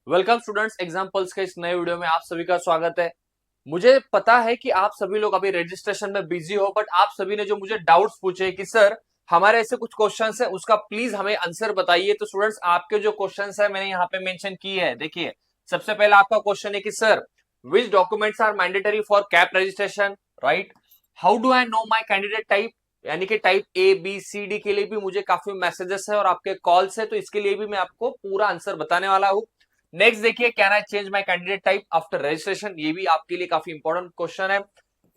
Welcome students, examples के इस नए वीडियो में आप सभी का स्वागत है। मुझे पता है कि आप सभी लोग अभी रजिस्ट्रेशन में बिजी हो, बट आप सभी ने जो मुझे डाउट्स पूछे कि सर हमारे ऐसे कुछ क्वेश्चंस है, उसका प्लीज हमें आंसर बताइए। तो स्टूडेंट्स, आपके जो क्वेश्चंस है मैंने यहाँ पे मेंशन किए हैं। देखिए, सबसे पहला आपका क्वेश्चन है कि sir which documents are mandatory for CAP registration, right? How do I know my candidate type, यानी कि type A B C D के लिए भी मुझे काफी मैसेजेस है और आपके कॉल्स है, तो इसके लिए भी मैं आपको पूरा आंसर बताने वाला हूँ। नेक्स्ट देखिए, can I change my candidate type after registration, ये भी आपके लिए काफी इंपॉर्टेंट क्वेश्चन है।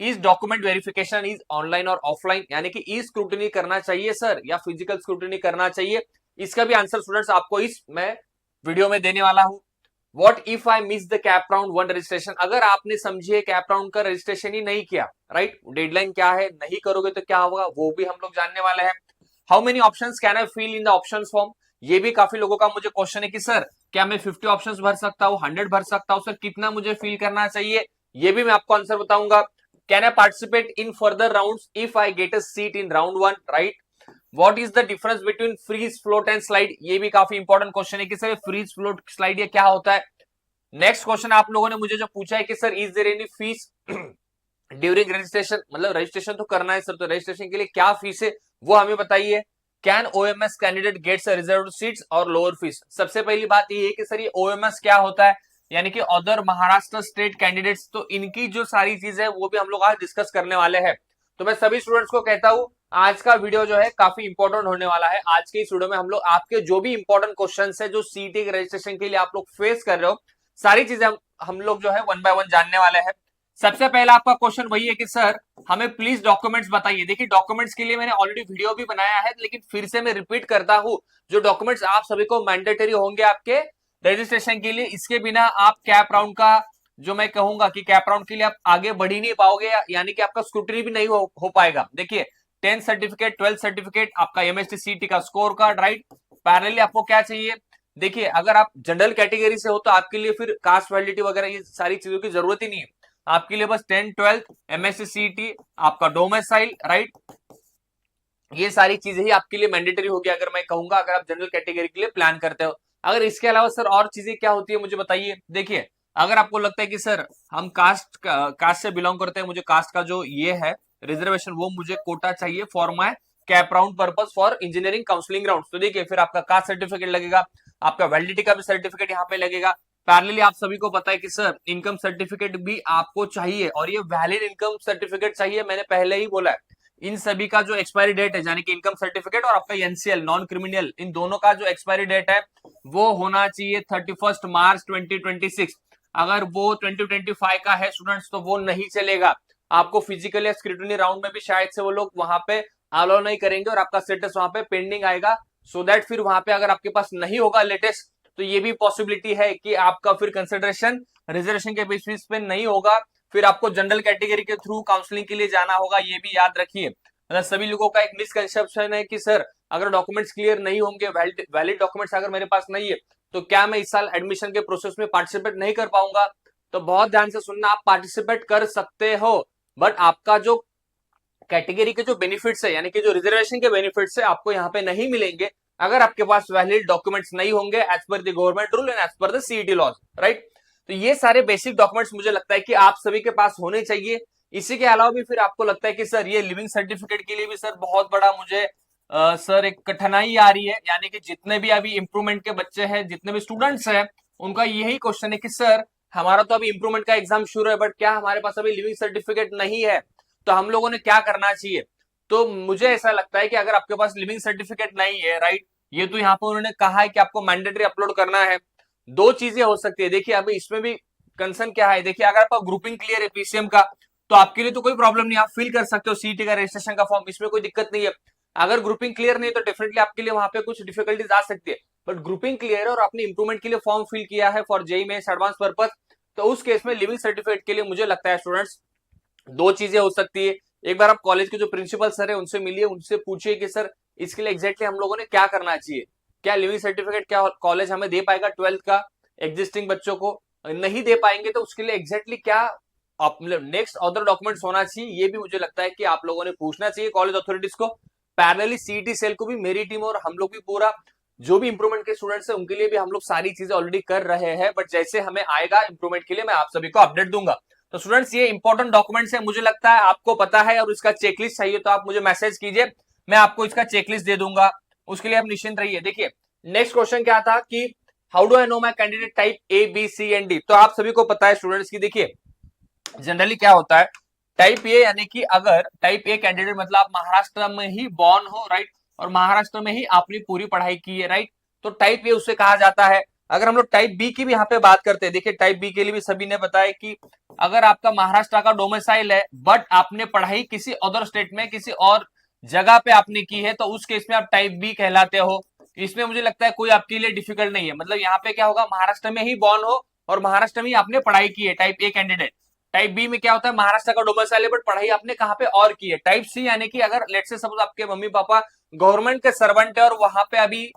Is document verification is online और ऑफलाइन, यानी कि ई स्क्रूटनी करना चाहिए सर या फिजिकल स्क्रूटनी करना चाहिए, इसका भी आंसर स्टूडेंट्स आपको इस मैं वीडियो में देने वाला हूं। What if I miss the cap round one registration, अगर आपने समझिए कैप राउंड का रजिस्ट्रेशन ही नहीं किया, राइट? डेडलाइन क्या है, नहीं करोगे तो क्या होगा, वो भी हम लोग जानने वाले हैं। How many options can I fill in the options form, ये भी काफी लोगों का मुझे क्वेश्चन है कि सर क्या मैं 50 ऑप्शंस भर सकता हूँ, 100 भर सकता हूँ, सर कितना मुझे फिल करना चाहिए, ये भी मैं आपको आंसर बताऊंगा। Can I participate in further rounds if I get a seat in round one, right? What is the difference between freeze float and slide, ये भी काफी इंपॉर्टेंट क्वेश्चन है कि सर फ्रीज फ्लोट स्लाइड ये क्या होता है। नेक्स्ट क्वेश्चन आप लोगों ने मुझे जो पूछा है कि sir is there any fees during registration, मतलब रजिस्ट्रेशन तो करना है सर, तो रजिस्ट्रेशन के लिए क्या फीस है वो हमें बताइए। Can OMS candidate gets reserve seats और लोअर फीस, सबसे पहली बात ये है कि सर ये ओएमएस क्या होता है, यानी कि अदर महाराष्ट्र स्टेट कैंडिडेट्स, तो इनकी जो सारी चीजें है वो भी हम लोग आज डिस्कस करने वाले हैं। तो मैं सभी स्टूडेंट्स को कहता हूं आज का वीडियो जो है काफी इंपॉर्टेंट होने वाला है। आज के इस वीडियो में हम लोग आपके जो भी इंपॉर्टेंट क्वेश्चन है जो सीटी के रजिस्ट्रेशन के लिए आप लोग फेस कर रहे हो, सारी चीजें हम लोग जो है वन बाय वन जानने वाले हैं। सबसे पहला आपका क्वेश्चन वही है कि सर हमें प्लीज डॉक्यूमेंट्स बताइए। देखिए, डॉक्यूमेंट्स के लिए मैंने ऑलरेडी वीडियो भी बनाया है, लेकिन फिर से मैं रिपीट करता हूं, जो डॉक्यूमेंट्स आप सभी को मैंडेटरी होंगे आपके रजिस्ट्रेशन के लिए, इसके बिना आप कैप राउंड का जो मैं कहूंगा कि कैप राउंड के लिए आप आगे बढ़ ही नहीं पाओगे, यानी कि आपका स्क्रूटनी भी नहीं हो पाएगा। देखिए, 10th सर्टिफिकेट, 12th सर्टिफिकेट, आपका एमएसटी सीटी का स्कोर कार्ड, राइट? पैरेलली आपको क्या चाहिए, देखिए अगर आप जनरल कैटेगरी से हो तो आपके लिए फिर कास्ट वैलिडिटी वगैरह ये सारी चीजों की जरूरत ही नहीं है, आपके लिए बस 10th 12th एमएससी सीटी, आपका डोमेसाइल, राइट? ये सारी चीजें ही आपके लिए मैंडेटरी होगी अगर मैं कहूंगा, अगर आप जनरल कैटेगरी के लिए प्लान करते हो। अगर इसके अलावा सर और चीजें क्या होती है मुझे बताइए। देखिए, अगर आपको लगता है कि सर हम कास्ट से बिलोंग करते हैं, मुझे कास्ट का जो ये है रिजर्वेशन वो मुझे कोटा चाहिए for my cap round purpose for engineering counselling round, तो देखिए फिर आपका कास्ट सर्टिफिकेट लगेगा, आपका वैलिडिटी का भी सर्टिफिकेट यहाँ पे लगेगा। पैरेलली आप सभी को पता है कि सर इनकम सर्टिफिकेट भी आपको चाहिए और ये वैलिड इनकम सर्टिफिकेट चाहिए, मैंने पहले ही बोला है। इन सभी का जो एक्सपायरी डेट है, यानी कि इनकम सर्टिफिकेट और आपका एनसीएल नॉन क्रिमिनल, इन दोनों का जो एक्सपायरी डेट है वो होना चाहिए 31 मार्च 2026। अगर वो 2025 का है स्टूडेंट्स तो वो नहीं चलेगा, आपको फिजिकल या स्क्रूटनी राउंड में भी शायद से वो लोग वहां पे अलाउ नहीं करेंगे और आपका स्टेटस वहां पे पेंडिंग आएगा। सो दैट फिर वहां पे अगर आपके पास नहीं होगा लेटेस्ट, तो ये भी पॉसिबिलिटी है कि आपका फिर कंसिडरेशन रिजर्वेशन के बेसिस पे नहीं होगा, फिर आपको जनरल कैटेगरी के थ्रू काउंसलिंग के लिए जाना होगा, ये भी याद रखिए। मतलब सभी लोगों का एक मिसकंसेप्शन है कि सर अगर डॉक्यूमेंट्स क्लियर नहीं होंगे, वैलिड डॉक्यूमेंट्स अगर मेरे पास नहीं है, तो क्या मैं इस साल एडमिशन के प्रोसेस में पार्टिसिपेट नहीं कर पाऊंगा। तो बहुत ध्यान से सुनना, आप पार्टिसिपेट कर सकते हो, बट आपका जो कैटेगरी के जो बेनिफिट्स है, यानी कि जो रिजर्वेशन के बेनिफिट्स है, आपको यहाँ पे नहीं मिलेंगे अगर आपके पास वैलिड डॉक्यूमेंट्स नहीं होंगे as per the government rule and as per the CET laws, right? तो ये सारे बेसिक डॉक्यूमेंट्स मुझे लगता है कि आप सभी के पास होने चाहिए। इसी के अलावा भी फिर आपको लगता है कि सर ये लिविंग सर्टिफिकेट के लिए भी सर बहुत बड़ा मुझे सर एक कठिनाई आ रही है, यानी कि जितने भी अभी इंप्रूवमेंट के बच्चे हैं, जितने भी स्टूडेंट्स हैं, उनका यही क्वेश्चन है कि सर हमारा तो अभी इंप्रूवमेंट का एग्जाम शुरू है, बट क्या हमारे पास अभी लिविंग सर्टिफिकेट नहीं है, तो हम लोगों ने क्या करना चाहिए। तो मुझे ऐसा लगता है कि अगर आपके पास लिविंग सर्टिफिकेट नहीं है, राइट, ये तो यहाँ पर उन्होंने कहा है कि आपको मैंडेटरी अपलोड करना है। दो चीजें हो सकती है, देखिए अभी इसमें भी कंसर्न क्या है, देखिए अगर आपका ग्रुपिंग क्लियर है पीसीएम का तो आपके लिए तो कोई प्रॉब्लम नहीं, आप फिल कर सकते हो सीटी का रजिस्ट्रेशन का फॉर्म, इसमें कोई दिक्कत नहीं है। अगर ग्रुपिंग क्लियर नहीं है तो डेफिनेटली आपके लिए वहां पे कुछ डिफिकल्टीज आ सकती है, बट ग्रुपिंग क्लियर है और आपने इंप्रूवमेंट के लिए फॉर्म फिल किया है फॉर जेई में एडवांस पर्पज, तो उस केस में लिविंग सर्टिफिकेट के लिए मुझे लगता है स्टूडेंट्स दो चीजें हो सकती है। एक बार आप कॉलेज के जो प्रिंसिपल सर है उनसे मिलिए, उनसे पूछिए कि सर इसके लिए एग्जैक्टली हम लोगों ने क्या करना चाहिए, क्या लिविंग सर्टिफिकेट क्या कॉलेज हमें दे पाएगा 12th का एग्जिस्टिंग बच्चों को, नहीं दे पाएंगे तो उसके लिए एग्जैक्टली क्या नेक्स्ट अदर डॉक्यूमेंट्स होना चाहिए, ये भी मुझे लगता है कि आप लोगों ने पूछना चाहिए कॉलेज अथॉरिटीज को। पैरेलली सीईटी सेल को भी मेरी टीम और हम लोग भी पूरा जो भी इंप्रूवमेंट के स्टूडेंट्स हैं उनके लिए भी हम लोग सारी चीजें ऑलरेडी कर रहे हैं, बट जैसे हमें आएगा इंप्रूवमेंट के लिए मैं आप सभी को अपडेट दूंगा। तो स्टूडेंट्स ये इंपॉर्टेंट डॉक्यूमेंट्स है, मुझे लगता है आपको पता है, और इसका चेकलिस्ट चाहिए तो आप मुझे मैसेज कीजिए, मैं आपको इसका चेकलिस्ट दे दूंगा, उसके लिए आप निश्चिंत रहिए। देखिए नेक्स्ट क्वेश्चन क्या था कि how do I know my candidate type A B C and D. तो आप सभी को पता है स्टूडेंट्स की, देखिए जनरली क्या होता है टाइप ए, यानी कि अगर टाइप ए कैंडिडेट मतलब आप महाराष्ट्र में ही बॉर्न हो, राइट, और महाराष्ट्र में ही आपने पूरी पढ़ाई की है, राइट, तो टाइप ए उससे कहा जाता है। अगर हम लोग टाइप बी की भी यहाँ पे बात करते हैं, देखिए टाइप बी के लिए भी सभी ने बताया कि अगर आपका महाराष्ट्र का डोमिसाइल है बट आपने पढ़ाई किसी अदर स्टेट में किसी और जगह पे आपने की है, तो उस केस में आप टाइप बी कहलाते हो। इसमें मुझे लगता है कोई आपके लिए डिफिकल्ट नहीं है, मतलब यहाँ पे क्या होगा, महाराष्ट्र में ही बॉर्न हो और महाराष्ट्र में ही आपने पढ़ाई की है, type A candidate. Type B में क्या होता है, महाराष्ट्र का डोमिसाइल है बट पढ़ाई आपने कहाँ पे और की है। टाइप सी यानी कि अगर लेट्स से सपोज आपके मम्मी पापा गवर्नमेंट के सर्वेंट है और वहां पे अभी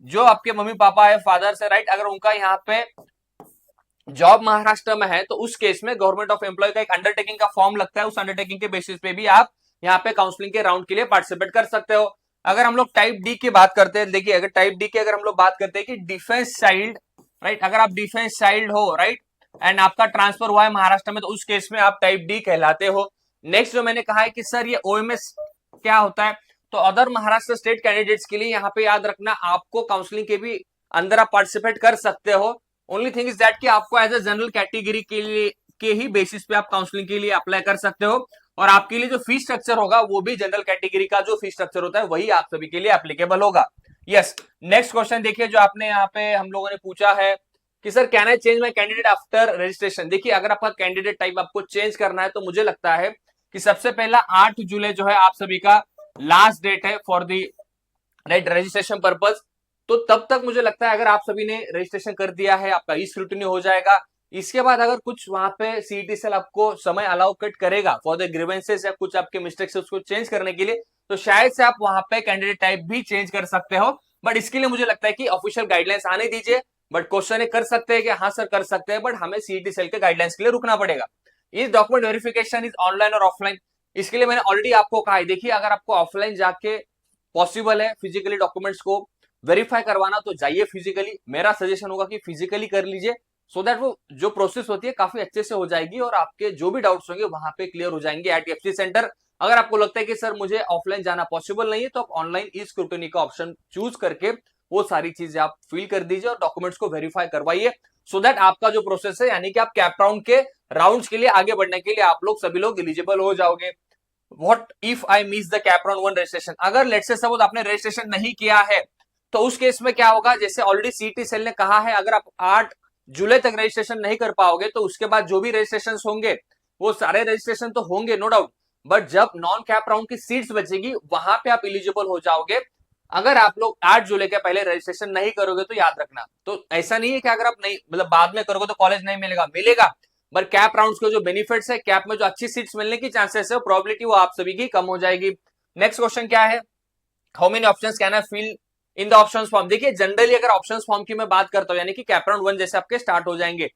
जो आपके मम्मी पापा है फादर से, राइट, अगर उनका यहाँ पे जॉब महाराष्ट्र में है तो उस केस में गवर्नमेंट ऑफ एम्प्लॉय का एक अंडरटेकिंग का फॉर्म लगता है, उस अंडरटेकिंग के बेसिस पे भी आप यहाँ पे काउंसलिंग के राउंड के लिए पार्टिसिपेट कर सकते हो। अगर हम लोग टाइप डी की बात करते हैं, देखिए अगर टाइप डी की अगर हम लोग बात करते हैं कि डिफेंस चाइल्ड, राइट, अगर आप डिफेंस चाइल्ड हो, राइट, एंड आपका ट्रांसफर हुआ है महाराष्ट्र में, तो उस केस में आप टाइप डी कहलाते हो। नेक्स्ट जो मैंने कहा है कि सर ये ओएमएस क्या होता है, तो अदर महाराष्ट्र स्टेट कैंडिडेट्स के लिए यहाँ पे याद रखना आपको काउंसलिंग के भी अंदर आप पार्टिसिपेट कर सकते हो। ओनली थिंग इज दैट कि आपको एज ए जनरल कैटेगरी के लिए के ही बेसिस पे आप काउंसलिंग के लिए अप्लाई कर सकते हो, और आपके लिए जो फीस स्ट्रक्चर होगा वो भी जनरल कैटेगरी का जो फीस स्ट्रक्चर होता है वही आप सभी के लिए एप्लीकेबल होगा। यस, नेक्स्ट क्वेश्चन देखिए जो आपने यहाँ पे हम लोगों ने पूछा है कि sir can I change my candidate after registration. देखिए अगर आपका कैंडिडेट टाइप आपको चेंज करना है तो मुझे लगता है कि सबसे पहला 8 जुलाई जो है आप सभी का लास्ट डेट है for the right registration purpose. तो तब तक मुझे लगता है अगर आप सभी ने रजिस्ट्रेशन कर दिया है आपका ई स्क्रूटनी हो जाएगा। इसके बाद अगर कुछ वहां पे सीईटी सेल आपको समय अलाउकेट करेगा फॉर द ग्रीवेंसेस या कुछ आपके मिस्टेक्स है उसको चेंज करने के लिए, तो शायद से आप वहां पे कैंडिडेट टाइप भी चेंज कर सकते हो। बट इसके लिए मुझे लगता है कि ऑफिशियल गाइडलाइंस आने दीजिए। बट क्वेश्चन कर सकते हैं कि हाँ सर कर सकते हैं, बट हमें सीईटी सेल के गाइडलाइंस के लिए रुकना पड़ेगा। इस डॉक्यूमेंट वेरिफिकेशन इज ऑनलाइन और ऑफलाइन, इसके लिए मैंने ऑलरेडी आपको कहा है। देखिए अगर आपको ऑफलाइन जाके पॉसिबल है फिजिकली डॉक्यूमेंट्स को वेरीफाई करवाना तो जाइए फिजिकली, मेरा सजेशन होगा कि फिजिकली कर लीजिए, सो दैट वो जो प्रोसेस होती है काफी अच्छे से हो जाएगी और आपके जो भी डाउट्स होंगे वहां पे क्लियर हो जाएंगे एट एफसी सेंटर। अगर आपको लगता है कि सर मुझे ऑफलाइन जाना पॉसिबल नहीं है तो आप ऑनलाइन ई स्क्रूटनी का ऑप्शन चूज करके वो सारी चीजें आप फिल कर दीजिए और डॉक्यूमेंट्स को वेरीफाई करवाइए, सो दैट आपका जो प्रोसेस है यानी कि आप कैप राउंड के राउंड्स के लिए आगे बढ़ने के लिए आप लोग सभी लोग एलिजिबल हो जाओगे। What if I miss the cap round 1 registration, अगर लेट्स से सपोज आपने रजिस्ट्रेशन नहीं किया है तो उस केस में क्या होगा, जैसे ऑलरेडी सीटी सेल ने कहा है अगर आप 8 जुलाई तक रजिस्ट्रेशन नहीं कर पाओगे तो उसके बाद जो भी रजिस्ट्रेशन होंगे वो सारे रजिस्ट्रेशन तो होंगे नो डाउट, बट जब नॉन कैप राउंड की सीट्स बचेगी वहां पे आप एलिजिबल हो जाओगे। अगर आप लोग 8 जुलाई के पहले रजिस्ट्रेशन नहीं करोगे तो याद रखना, तो ऐसा नहीं है कि अगर आप नहीं मतलब बाद में करोगे तो कॉलेज नहीं मिलेगा, मिलेगा, बट कैप राउंड्स के जो बेनिफिट्स है कैप में जो अच्छी सीट्स मिलने की चांसेस है प्रोबेबिलिटी वो आप सभी की कम हो जाएगी। नेक्स्ट क्वेश्चन क्या है, how many options can I fill in the options form. देखिए जनरली अगर ऑप्शंस फॉर्म की मैं बात करता हूं यानी कि कैप राउंड 1 जैसे आपके स्टार्ट हो जाएंगे,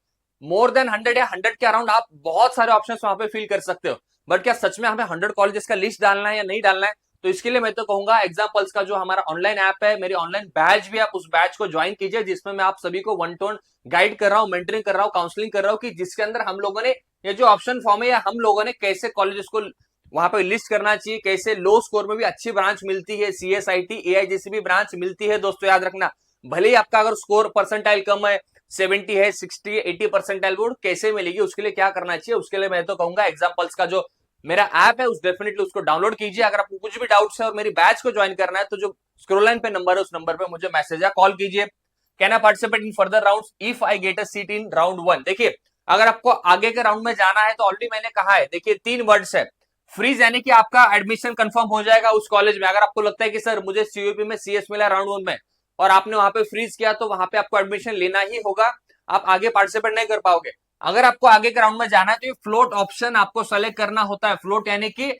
मोर देन 100 या 100 के अराउंड आप बहुत सारे ऑप्शंस वहां पे फिल कर सकते हो, बट क्या सच में हमें 100 कॉलेजेस का लिस्ट डालना है या नहीं डालना है, तो इसके लिए मैं तो कहूंगा एग्जाम्पल्स का जो हमारा ऑनलाइन ऐप है, मेरी ऑनलाइन बैच भी, आप उस बैच को ज्वाइन कीजिए जिसमें मैं आप सभी को वन टोन गाइड कर रहा हूँ, मेंटरिंग कर रहा हूँ, काउंसलिंग कर रहा हूँ कि जिसके अंदर हम लोगों ने ये जो ऑप्शन फॉर्म है या हम लोगों ने कैसे कॉलेजेस को वहां पे लिस्ट करना चाहिए, कैसे लो स्कोर में भी अच्छी ब्रांच मिलती है, सीएसआईटी एआईजीसीबी ब्रांच मिलती है। दोस्तों याद रखना भले ही आपका अगर स्कोर परसेंटाइल कम है 70 है 60 है 80 परसेंटाइल बोर्ड कैसे मिलेगी, उसके लिए क्या करना चाहिए, उसके लिए मैं तो कहूंगा एग्जाम्पल्स का जो मेरा ऐप है उस डेफिनेटली उसको डाउनलोड कीजिए। अगर आपको कुछ भी डाउट्स है और मेरी बैच को ज्वाइन करना है तो जो स्क्रोल लाइन पे नंबर है उस नंबर पे मुझे मैसेज या कॉल कीजिए। Can I participate in further rounds if I get a seat in round 1। देखिए अगर आपको आगे के राउंड में जाना है तो ऑलरेडी मैंने कहा है, देखिए 3 वर्ड्स है, फ्रीज यानी कि आपका एडमिशन कंफर्म हो जाएगा उस कॉलेज में। अगर आपको लगता है कि सर मुझे सीयूपी में सीएस मिला राउंड 1 में और आपने वहां पे फ्रीज किया तो वहां पे आपको एडमिशन लेना ही होगा, आप आगे पार्टिसिपेट नहीं कर पाओगे। अगर आपको आगे के राउंड में जाना है तो ये फ्लोट ऑप्शन आपको सेलेक्ट करना होता है। फ्लोट यानी कि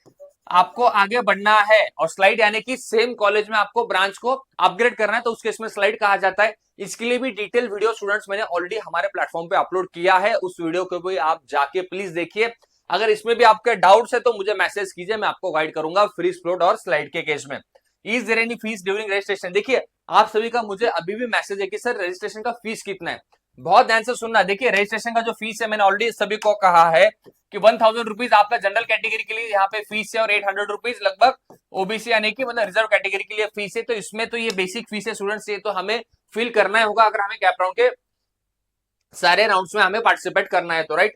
आपको आगे बढ़ना है और स्लाइड यानी कि सेम कॉलेज में आपको ब्रांच को अपग्रेड करना है, तो उस केस में स्लाइड कहा जाता है। इसके लिए भी डिटेल वीडियो स्टूडेंट्स मैंने ऑलरेडी हमारे प्लेटफॉर्म पे अपलोड किया है, उस वीडियो को भी आप जाके प्लीज देखिए। अगर इसमें भी आपके डाउट्स है तो मुझे मैसेज कीजिए, मैं आपको गाइड करूंगा फ्रीज फ्लोट और स्लाइड के केस में। Is there any fees during registration. देखिए आप सभी का मुझे अभी भी मैसेज है कि सर रजिस्ट्रेशन का फीस कितना है। बहुत ध्यान से सुनना, देखिए रजिस्ट्रेशन का जो फीस है मैंने ऑलरेडी सभी को कहा है कि 1000 रुपीज आपका जनरल कैटेगरी के लिए यहाँ पे फीस है और 800 रुपीज लगभग ओबीसी यानी कि मतलब रिजर्व कैटेगरी के लिए फीस है। तो इसमें तो ये बेसिक फीस है स्टूडेंट्स, ये तो हमें फिल करना ही होगा अगर हमें कैप राउंड के सारे राउंड्स में हमें पार्टिसिपेट करना है तो, राइट।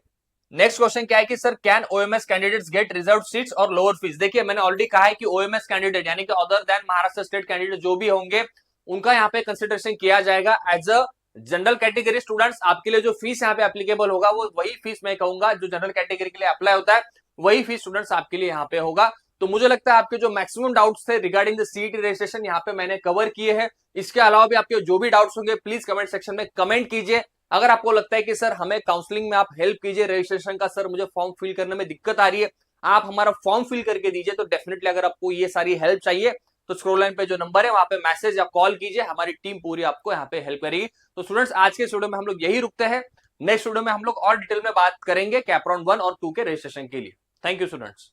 नेक्स्ट क्वेश्चन क्या है कि sir can OMS candidates get reserve seats और लोअर फीस। देखिए मैंने ऑलरेडी कहा है कि ओएमएस कैंडिडेट यानी कि other than Maharashtra state candidate जो भी होंगे उनका यहाँ पे कंसिडरेशन किया जाएगा as a general category students. आपके लिए जो फीस यहाँ पे एप्लीकेबल होगा वो वही फीस मैं कहूंगा जो जनरल कैटेगरी के लिए अप्लाई होता है, वही फीस स्टूडेंट्स आपके लिए यहाँ पे होगा। तो मुझे लगता है आपके जो मैक्सिमम डाउट्स थे रिगार्डिंग द सीईटी रजिस्ट्रेशन यहाँ पे मैंने कवर किए हैं। इसके अलावा भी आपके जो भी डाउट्स होंगे प्लीज कमेंट सेक्शन में कमेंट कीजिए। अगर आपको लगता है कि सर हमें काउंसलिंग में आप हेल्प कीजिए रजिस्ट्रेशन का, सर मुझे फॉर्म फिल करने में दिक्कत आ रही है, आप हमारा फॉर्म फिल करके दीजिए, तो डेफिनेटली अगर आपको ये सारी हेल्प चाहिए तो स्क्रॉल लाइन पे जो नंबर है वहां पे मैसेज या कॉल कीजिए, हमारी टीम पूरी आपको यहाँ पे हेल्प करेगी। तो स्टूडेंट्स आज के वीडियो में हम लोग यही रुकते हैं, नेक्स्ट वीडियो में हम लोग और डिटेल में बात करेंगे कैप राउंड 1 और 2 के रजिस्ट्रेशन के लिए। Thank you students.